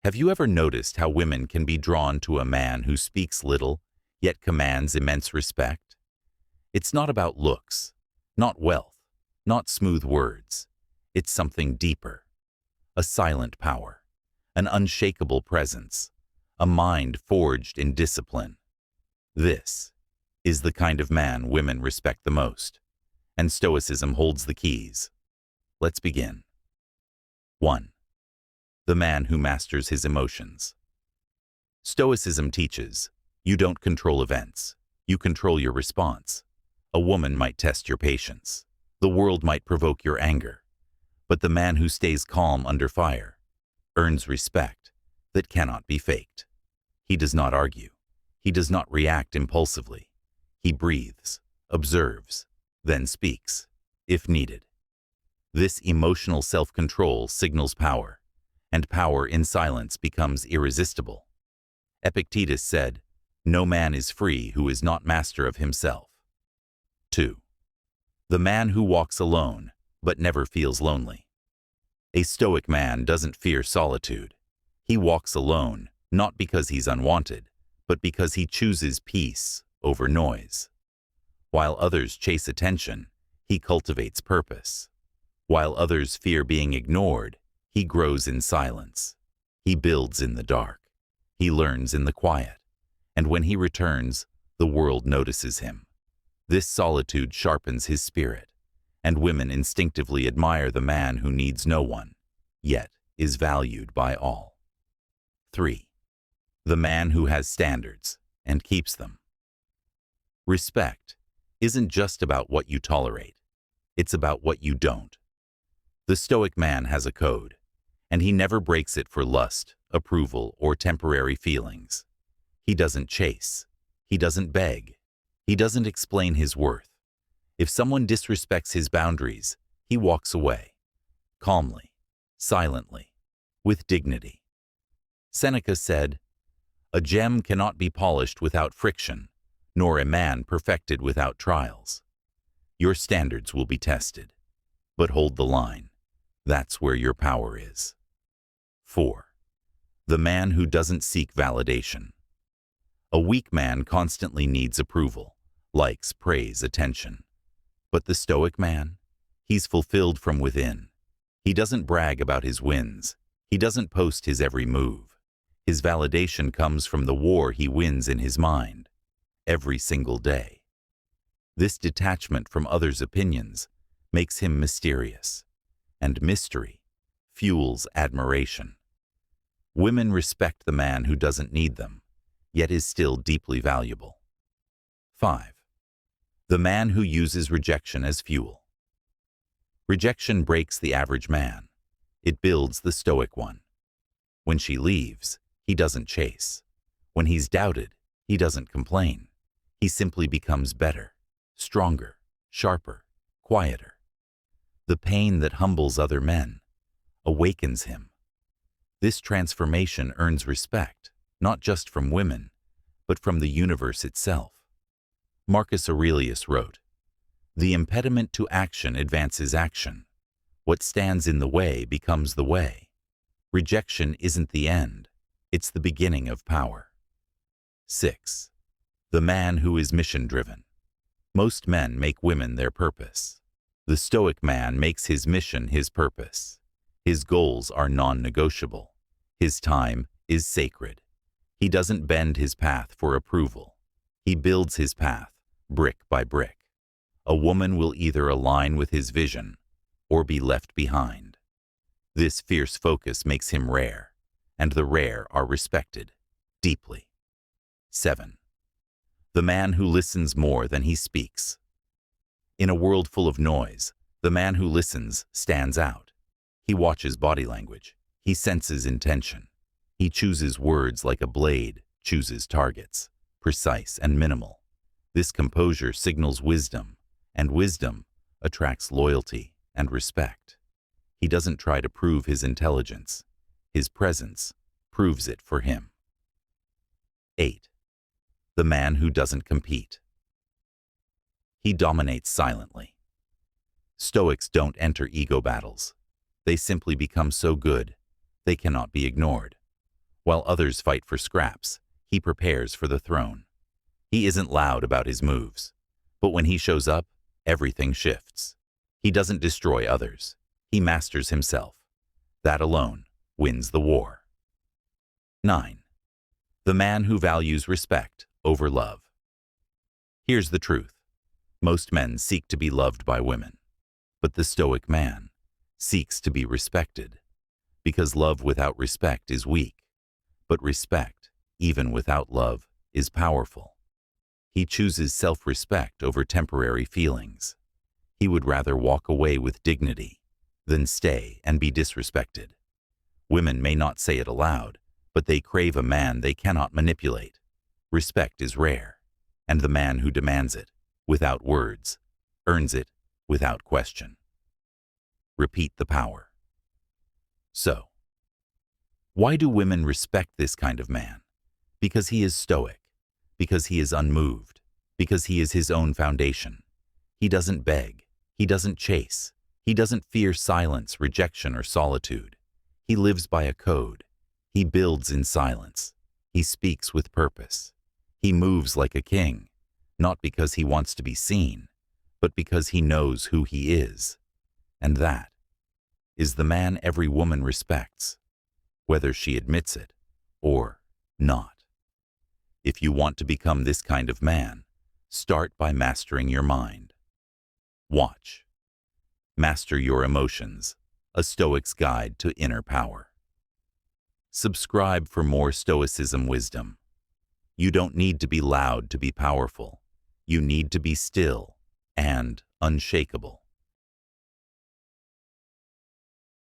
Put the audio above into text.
Have you ever noticed how women can be drawn to a man who speaks little, yet commands immense respect? It's not about looks, not wealth, not smooth words. It's something deeper. A silent power, an unshakable presence, a mind forged in discipline. This is the kind of man women respect the most, and Stoicism holds the keys. Let's begin. 1. The man who masters his emotions. Stoicism teaches, you don't control events, you control your response. A woman might test your patience. The world might provoke your anger. But the man who stays calm under fire earns respect that cannot be faked. He does not argue. He does not react impulsively. He breathes, observes, then speaks, if needed. This emotional self-control signals power, and power in silence becomes irresistible. Epictetus said, "No man is free who is not master of himself." 2. The man who walks alone, but never feels lonely. A Stoic man doesn't fear solitude. He walks alone, not because he's unwanted, but because he chooses peace over noise. While others chase attention, he cultivates purpose. While others fear being ignored, he grows in silence. He builds in the dark. He learns in the quiet. And when he returns, the world notices him. This solitude sharpens his spirit, and women instinctively admire the man who needs no one, yet is valued by all. 3. The man who has standards and keeps them. Respect isn't just about what you tolerate. It's about what you don't. The Stoic man has a code, and he never breaks it for lust, approval, or temporary feelings. He doesn't chase. He doesn't beg. He doesn't explain his worth. If someone disrespects his boundaries, he walks away, calmly, silently, with dignity. Seneca said, "A gem cannot be polished without friction, nor a man perfected without trials." Your standards will be tested, but hold the line. That's where your power is. 4. The man who doesn't seek validation. A weak man constantly needs approval, likes, praise, attention. But the Stoic man? He's fulfilled from within. He doesn't brag about his wins. He doesn't post his every move. His validation comes from the war he wins in his mind, every single day. This detachment from others' opinions makes him mysterious, and mystery fuels admiration. Women respect the man who doesn't need them, yet is still deeply valuable. 5. The man who uses rejection as fuel. Rejection breaks the average man. It builds the Stoic one. When she leaves, he doesn't chase. When he's doubted, he doesn't complain. He simply becomes better, stronger, sharper, quieter. The pain that humbles other men awakens him. This transformation earns respect, not just from women, but from the universe itself. Marcus Aurelius wrote, "The impediment to action advances action. What stands in the way becomes the way." Rejection isn't the end, it's the beginning of power. 6. The man who is mission-driven. Most men make women their purpose. The Stoic man makes his mission his purpose. His goals are non-negotiable. His time is sacred. He doesn't bend his path for approval. He builds his path, brick by brick. A woman will either align with his vision or be left behind. This fierce focus makes him rare, and the rare are respected deeply. 7. The man who listens more than he speaks. In a world full of noise, the man who listens stands out. He watches body language. He senses intention. He chooses words like a blade chooses targets, precise and minimal. This composure signals wisdom, and wisdom attracts loyalty and respect. He doesn't try to prove his intelligence. His presence proves it for him. 8. The man who doesn't compete. He dominates silently. Stoics don't enter ego battles. They simply become so good, they cannot be ignored. While others fight for scraps, he prepares for the throne. He isn't loud about his moves, but when he shows up, everything shifts. He doesn't destroy others. He masters himself. That alone wins the war. 9. The man who values respect over love. Here's the truth. Most men seek to be loved by women, but the Stoic man seeks to be respected, because love without respect is weak, but respect, even without love, is powerful. He chooses self-respect over temporary feelings. He would rather walk away with dignity than stay and be disrespected. Women may not say it aloud, but they crave a man they cannot manipulate. Respect is rare, and the man who demands it, without words, earns it without question. Repeat the power. So, why do women respect this kind of man? Because he is stoic, because he is unmoved, because he is his own foundation. He doesn't beg, he doesn't chase, he doesn't fear silence, rejection, or solitude. He lives by a code. He builds in silence. He speaks with purpose. He moves like a king, not because he wants to be seen, but because he knows who he is. And that is the man every woman respects, whether she admits it or not. If you want to become this kind of man, start by mastering your mind. Watch. Master your emotions, a Stoic's guide to inner power. Subscribe for more Stoicism wisdom. You don't need to be loud to be powerful. You need to be still and unshakable.